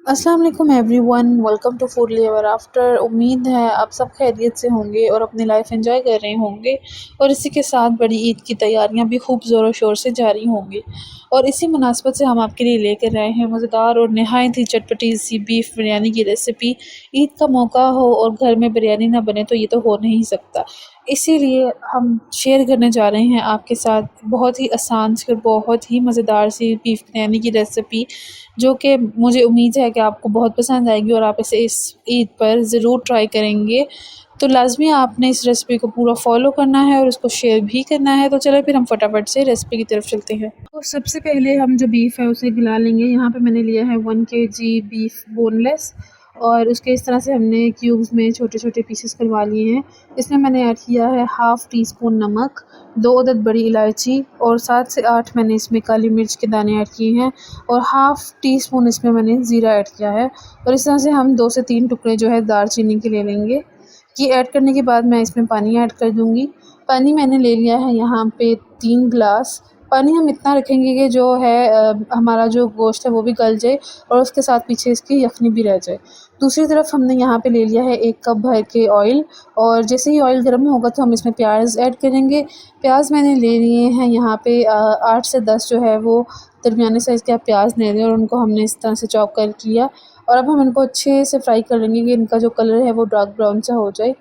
अस्सलाम वालेकुम everyone, welcome to food ever after. उम्मीद है आप सब खैरियत से होंगे और अपनी लाइफ एंजॉय कर रहे होंगे और इसी के साथ बड़ी ईद की तैयारियां भी खूब ज़ोरों शोर से जारी होंगी। और इसी मुनासबत से हम आपके लिए लेकर आए हैं मज़ेदार और नहायत ही चटपटी सी बीफ बिरयानी की रेसिपी। ईद का मौका हो और घर में बिरयानी ना बने तो ये तो हो नहीं सकता। इसीलिए हम शेयर करने जा रहे हैं आपके साथ बहुत ही आसान सी और बहुत ही मज़ेदार सी बीफ बिरयानी की रेसिपी, जो कि मुझे उम्मीद है कि आपको बहुत पसंद आएगी और आप इसे इस ईद पर ज़रूर ट्राई करेंगे। तो लाज़मी आपने इस रेसिपी को पूरा फ़ॉलो करना है और उसको शेयर भी करना है। तो चलो फिर हम फटाफट से रेसिपी की तरफ चलते हैं। तो सबसे पहले हम जो बीफ है उसे गला लेंगे। यहाँ पे मैंने लिया है 1 केजी बीफ बोनलेस और उसके इस तरह से हमने क्यूब्स में छोटे-छोटे पीसेस करवा लिए हैं। इसमें मैंने ऐड किया है हाफ़ टी स्पून नमक, 2 अदद बड़ी इलायची और 7 से 8 मैंने इसमें काली मिर्च के दाने ऐड किए हैं और हाफ़ टी स्पून इसमें मैंने ज़ीरा ऐड किया है। और इस तरह से हम 2 से 3 टुकड़े जो है दालचीनी के ले लेंगे। ये ऐड करने के बाद मैं इसमें पानी ऐड कर दूँगी। पानी मैंने ले लिया है यहाँ पे 3 ग्लास। पानी हम इतना रखेंगे कि जो है हमारा जो गोश्त है वो भी गल जाए और उसके साथ पीछे इसकी यखनी भी रह जाए। दूसरी तरफ हमने यहाँ पे ले लिया है 1 कप भर के ऑयल और जैसे ही ऑयल गर्म होगा तो हम इसमें प्याज़ ऐड करेंगे। प्याज़ मैंने ले लिए हैं यहाँ पे 8 से 10 जो है वो दरमियाने साइज़ के आप प्याज़ ले लें और उनको हमने इस तरह से चॉप कर लिया। और अब हम इनको अच्छे से फ्राई कर लेंगे कि इनका जो कलर है वो डार्क ब्राउन सा हो जाए।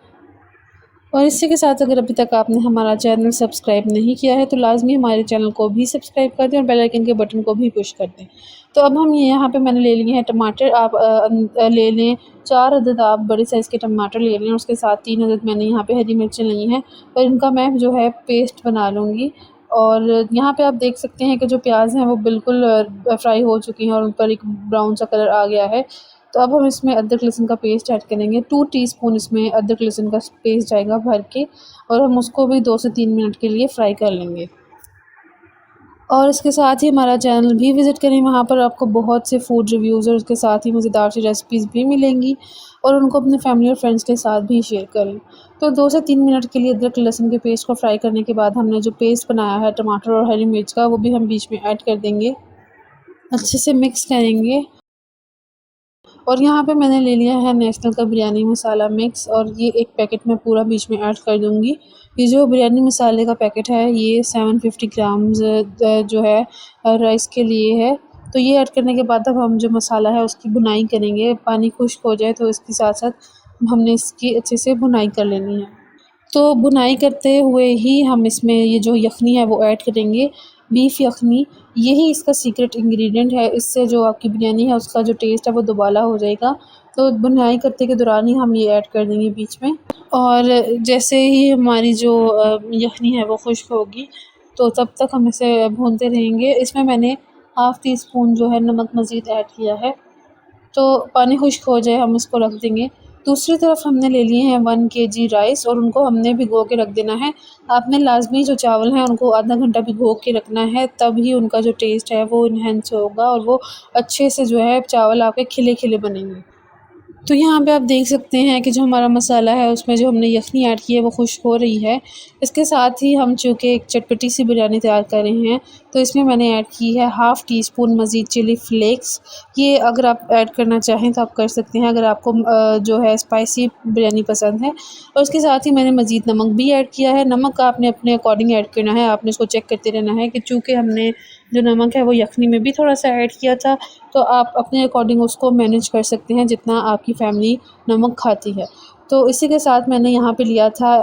और इसी के साथ अगर अभी तक आपने हमारा चैनल सब्सक्राइब नहीं किया है तो लाज़मी हमारे चैनल को भी सब्सक्राइब कर दें और बेल आइकन के बटन को भी पुश कर दें। तो अब हम ये यहाँ पे मैंने ले लिए हैं टमाटर। आप ले लें 4 अदद आप बड़े साइज़ के टमाटर ले लें और उसके साथ 3 अदद मैंने यहाँ पे हरी मिर्चें ली हैं और इनका मैं जो है पेस्ट बना लूँगी। और यहाँ पे आप देख सकते हैं कि जो प्याज़ हैं वो बिल्कुल फ्राई हो चुकी हैं और उन पर एक ब्राउन सा कलर आ गया है। तो अब हम इसमें अदरक लहसुन का पेस्ट ऐड करेंगे। 2 टीस्पून इसमें अदरक लहसुन का पेस्ट जाएगा भर के और हम उसको भी 2 से 3 मिनट के लिए फ्राई कर लेंगे। और इसके साथ ही हमारा चैनल भी विज़िट करें, वहाँ पर आपको बहुत से फूड रिव्यूज़ और उसके साथ ही मज़ेदार सी रेसिपीज़ भी मिलेंगी और उनको अपने फैमिली और फ्रेंड्स के साथ भी शेयर करें। तो 2 से 3 मिनट के लिए अदरक लहसुन के पेस्ट को फ्राई करने के बाद हमने जो पेस्ट बनाया है टमाटर और हरी मिर्च का, वो भी हम बीच में ऐड कर देंगे। अच्छे से मिक्स करेंगे। और यहाँ पे मैंने ले लिया है नेस्टल का बिरयानी मसाला मिक्स और ये एक पैकेट मैं पूरा बीच में ऐड कर दूँगी। ये जो बिरयानी मसाले का पैकेट है ये 750 ग्राम्स जो है राइस के लिए है। तो ये ऐड करने के बाद अब हम जो मसाला है उसकी भुनाई करेंगे। पानी खुश्क हो जाए तो इसके साथ-साथ हमने इसकी अच्छे से भुनाई कर लेनी है। तो भुनाई करते हुए ही हम इसमें ये जो यखनी है वो ऐड करेंगे, बीफ यखनी। यही इसका सीक्रेट इंग्रीडिएंट है, इससे जो आपकी बिरयानी है उसका जो टेस्ट है वो दुबाला हो जाएगा। तो भुनाई करते के दौरान ही हम ये ऐड कर देंगे बीच में। और जैसे ही हमारी जो यखनी है वो खुश्क होगी तो तब तक हम इसे भूनते रहेंगे। इसमें मैंने हाफ़ टी स्पून जो है नमक मज़ीद ऐड किया है। तो पानी खुश्क हो जाए हम इसको रख देंगे। दूसरी तरफ हमने ले लिए हैं 1 केजी राइस और उनको हमने भिगो के रख देना है। आपने लाज़मी जो चावल हैं उनको आधा घंटा भिगो के रखना है, तभी उनका जो टेस्ट है वो एनहांस होगा और वो अच्छे से जो है चावल आपके खिले-खिले बनेंगे। तो यहाँ पे आप देख सकते हैं कि जो हमारा मसाला है उसमें जो हमने यखनी ऐड की है वो खुश्क हो रही है। इसके साथ ही हम चूँकि एक चटपटी सी बिरयानी तैयार कर रहे हैं तो इसमें मैंने ऐड की है हाफ़ टी स्पून मज़ीद चिली फ्लेक्स। ये अगर आप ऐड करना चाहें तो आप कर सकते हैं, अगर आपको जो है स्पाइसी बिरयानी पसंद है। और उसके साथ ही मैंने मज़ीद नमक भी ऐड किया है। नमक आपने अपने अकॉर्डिंग ऐड करना है, आपने इसको चेक करते रहना है कि चूँकि हमने जो नमक है वो यखनी में भी थोड़ा-सा ऐड किया था, तो आप अपने अकॉर्डिंग उसको मैनेज कर सकते हैं जितना आपकी फैमिली नमक खाती है। तो इसी के साथ मैंने यहाँ पे लिया था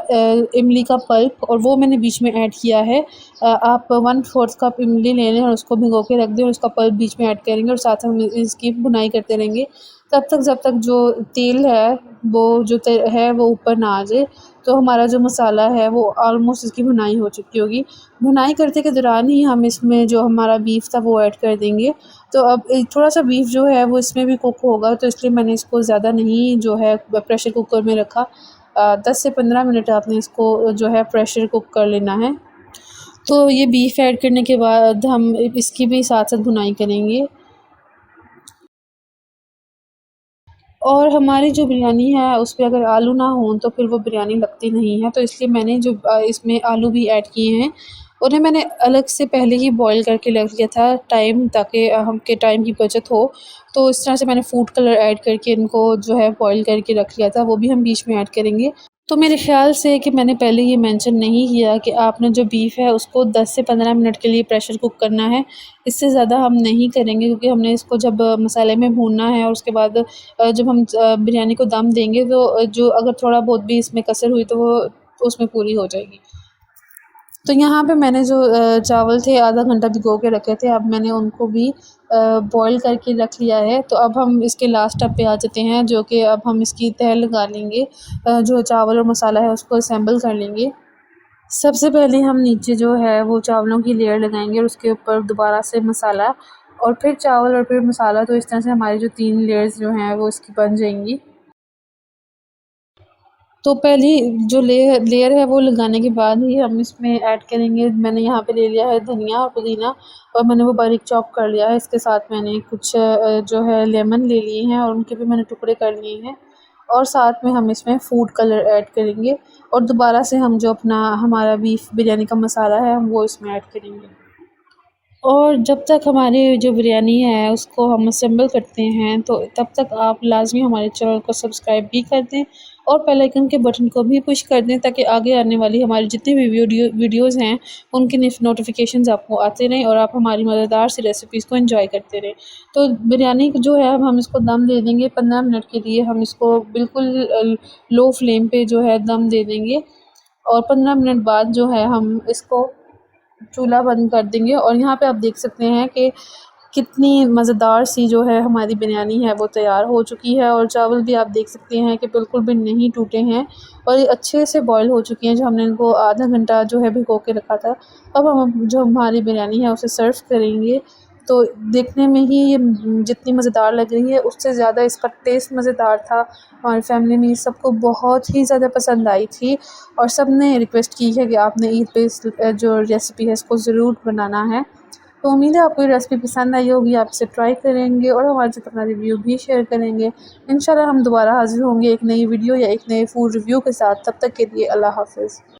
इमली का पल्प और वो मैंने बीच में ऐड किया है। आप 1/4 कप इमली ले लें और उसको भिगो के रख दें और उसका पल्प बीच में ऐड करेंगे और साथ हम इसकी भुनाई करते रहेंगे तब तक जब तक जो तेल है वो जो है वो ऊपर ना आ जाए। तो हमारा जो मसाला है वो ऑलमोस्ट इसकी भुनाई हो चुकी होगी। भुनाई करते के दौरान ही हम इसमें जो हमारा बीफ था वो ऐड कर देंगे। तो अब थोड़ा-सा बीफ जो है वो इसमें भी कुक होगा, तो इसलिए मैंने इसको ज़्यादा नहीं जो है प्रेशर कुकर में रखा। 10 से 15 मिनट आपने इसको जो है प्रेशर कुक कर लेना है। तो ये बीफ ऐड करने के बाद हम इसकी भी साथ-साथ भुनाई करेंगे। और हमारी जो बिरयानी है उसपे अगर आलू ना हों तो फिर वो बिरयानी लगती नहीं है, तो इसलिए मैंने जो इसमें आलू भी ऐड किए हैं उन्हें मैंने अलग से पहले ही बॉयल करके रख लिया था टाइम, ताकि हम के टाइम की बचत हो। तो इस तरह से मैंने फूड कलर ऐड करके इनको जो है बॉयल करके रख लिया था, वो भी हम बीच में ऐड करेंगे। तो मेरे ख़्याल से कि मैंने पहले ये मेंशन नहीं किया कि आपने जो बीफ है उसको 10 से 15 मिनट के लिए प्रेशर कुक करना है। इससे ज़्यादा हम नहीं करेंगे, क्योंकि हमने इसको जब मसाले में भूनना है और उसके बाद जब हम बिरयानी को दम देंगे तो जो अगर थोड़ा बहुत भी इसमें कसर हुई तो वो उसमें पूरी हो जाएगी। तो यहाँ पे मैंने जो चावल थे आधा घंटा भिगो के रखे थे, अब मैंने उनको भी बॉयल करके रख लिया है। तो अब हम इसके लास्ट स्टेप पे आ जाते हैं, जो कि अब हम इसकी तह लगा लेंगे। जो चावल और मसाला है उसको असेंबल कर लेंगे। सबसे पहले हम नीचे जो है वो चावलों की लेयर लगाएंगे और उसके ऊपर दोबारा से मसाला और फिर चावल और फिर मसाला। तो इस तरह से हमारी जो 3 लेयर्स जो हैं वो इसकी बन जाएंगी। तो पहली जो लेयर है वो लगाने के बाद ही हम इसमें ऐड करेंगे। मैंने यहाँ पे ले लिया है धनिया और पुदीना और मैंने वो बारीक चॉप कर लिया है। इसके साथ मैंने कुछ जो है लेमन ले लिए हैं और उनके भी मैंने टुकड़े कर लिए हैं और साथ में हम इसमें फूड कलर ऐड करेंगे और दोबारा से हम जो अपना हमारा बीफ बिरयानी का मसाला है हम वो इसमें ऐड करेंगे। और जब तक हमारी जो बिरयानी है उसको हम असेंबल करते हैं तो तब तक आप लाज़मी हमारे चैनल को सब्सक्राइब भी कर दें और बेल आइकन के बटन को भी पुश कर दें, ताकि आगे आने वाली हमारी जितनी भी वीडियोज़ हैं उनकी नोटिफिकेशंस आपको आते रहें और आप हमारी मज़ेदार सी रेसिपीज़ को एंजॉय करते रहें। तो बिरयानी जो है अब हम इसको दम दे देंगे 15 मिनट के लिए। हम इसको बिल्कुल लो फ्लेम पे जो है दम दे देंगे और 15 मिनट बाद जो है हम इसको चूल्हा बंद कर देंगे। और यहाँ पे आप देख सकते हैं कि कितनी मज़ेदार सी जो है हमारी बिरयानी है वो तैयार हो चुकी है और चावल भी आप देख सकते हैं कि बिल्कुल भी नहीं टूटे हैं और ये अच्छे से बॉयल हो चुकी हैं, जो हमने इनको आधा घंटा जो है भिगो के रखा था। अब हम जो हमारी बिरयानी है उसे सर्व करेंगे। तो देखने में ही ये जितनी मज़ेदार लग रही है उससे ज़्यादा इसका टेस्ट मज़ेदार था। हमारी फैमिली में सबको बहुत ही ज़्यादा पसंद आई थी और सब ने रिक्वेस्ट की है कि आपने ईद पे इस जो रेसिपी है इसको ज़रूर बनाना है। तो उम्मीद है आपको ये रेसिपी पसंद आई होगी, आप इसे ट्राई करेंगे और हमारे साथ अपना रिव्यू भी शेयर करेंगे। इंशाल्लाह हम दोबारा हाज़िर होंगे एक नई वीडियो या एक नए फूड रिव्यू के साथ। तब तक के लिए अल्लाह हाफ़िज़।